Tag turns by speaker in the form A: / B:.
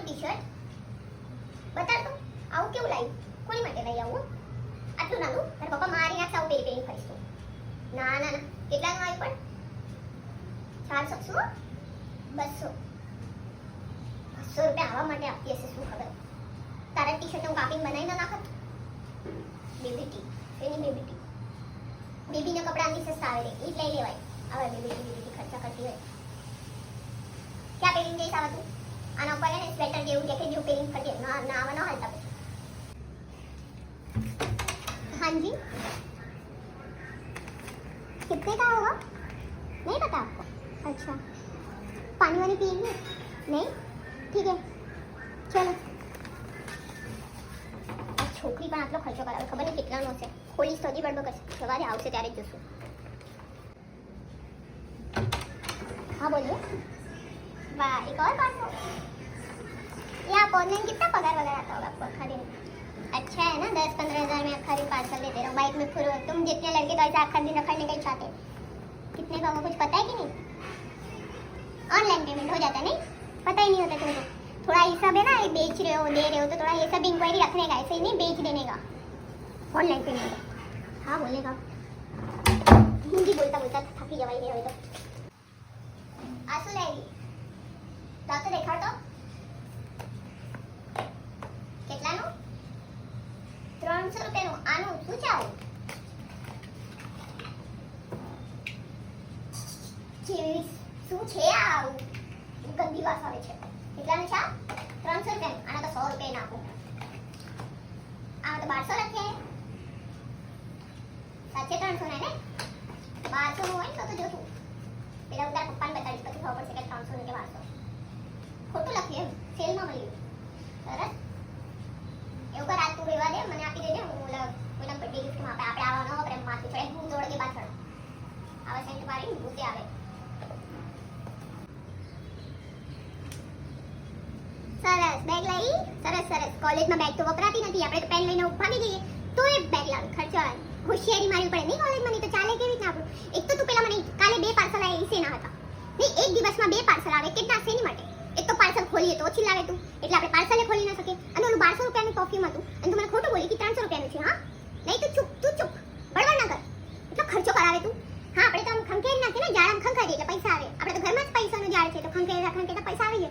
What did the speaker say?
A: નાનું ટી-શર્ટ બતાડ તો આવું કેવું લાવ્યું કોની માટે લઈ આવું આટલું નાનું તારા પપ્પા મારી નાખશે આવું પહેરી પહેરી ફરીશ તું ના ના ના કેટલાનું આવ્યું પણ 400 200 રૂપિયા આવવા માટે આપતી હશે શું ખબર તારા ટી-શર્ટ હું કાપીને બનાવી ન નાખત બેબી ટી એની બેબી ટી બેબીના કપડા આની સસ્તા આવે રે એ જ લઈ લેવાય હવે બેબી ખર્ચા કરતી હોય ક્યાં પહેરીને જઈશ આવા તું આના ઉપર ને સ્વેટર જેવું જેકેટ જેવું પહેરીને ફરજે ના ના આવા ન હાલતા हाँ जी कितने का होगा नहीं पता आपको अच्छा पानी वानी पिएंगे नहीं ठीक है चलो આ છોકરી પણ આટલો ખર્ચો કરાવે ખબર નહીં કેટલાનો હશે ખોલીશ તો હજી બળબડ કરશે સવારે આવશે ત્યારે જ જોશું हाँ बोलिए वाह एक और 500 ये आप ऑनलाइन कितना पगार वगैरह आता होगा आपको आखा दिन अच्छा है ना 10-15 हज़ार में आखा दिन पार्सल दे दे रहा हूँ बाइक में फिर तुम जितने लड़के तो ऐसे आखा दिन रखने का चाहते कितने का होगा कुछ पता है कि नहीं ऑनलाइन पेमेंट हो जाता है नहीं पता ही नहीं होता तुमको थोड़ा हिसाब है ना ये बेच रहे हो दे रहे हो तो थोड़ा ये सब इंक्वायरी रखने का ऐसे ही नहीं बेच देने का ऑनलाइन पेमेंट हाँ बोलेगा हिंदी बोलता बोलता थकी जवाई नहीं अभी तो आंसू लाएगी तो देखा तो કેટલાનું 300 રૂપિયાનું આનું શું ચાવ જેવી શું છે આ ગંદી વાસ આવે છે કેટલાનું છે 300 રૂપિયાનું આના તો 100 રૂપિયા નાખો આમાં તો 1200 લખે સાચે 300 ને 1200 નું હોય તો જોશું પેલા ઉતાર પપ્પાને બતાડીશ પછી ખબર પડશે કે 300 ને કે 1200 ખોટું લખ્યું એમ સેલમાં મળ્યું સરસ એવું કર આજ તું રેવા દે મને આપી દેજે હું કોઈના બર્થડે ગિફ્ટમાં આપણે આવા ન વપરે માથું ચડે હું તોડ કે પાછળ આવા સેન્ટ મારી ભૂતે આવે સરસ બેગ લઈ સરસ સરસ કોલેજમાં બેગ તો વપરાતી નથી આપણે તો પેન લઈને ભાગી જઈએ તો એ બેગ લાવી ખર્ચો હોશિયારી મારવી પડે નહીં કોલેજમાં નહીં તો ચાલે કેવી રીતના આપણું એક તો તું પેલા મને કાલે 2 પાર્સલ આવ્યા એસેના હતા નહીં એક દિવસમાં 2 પાર્સલ આવે કેટલા શેની માટે એક તો પાર્સલ ખોલીએ તો ઓછી લાગે તું એટલે આપણે પાર્સલે ખોલી ન શકીએ અને ઓલું 1200 રૂપિયાનું પરફ્યુમ હતું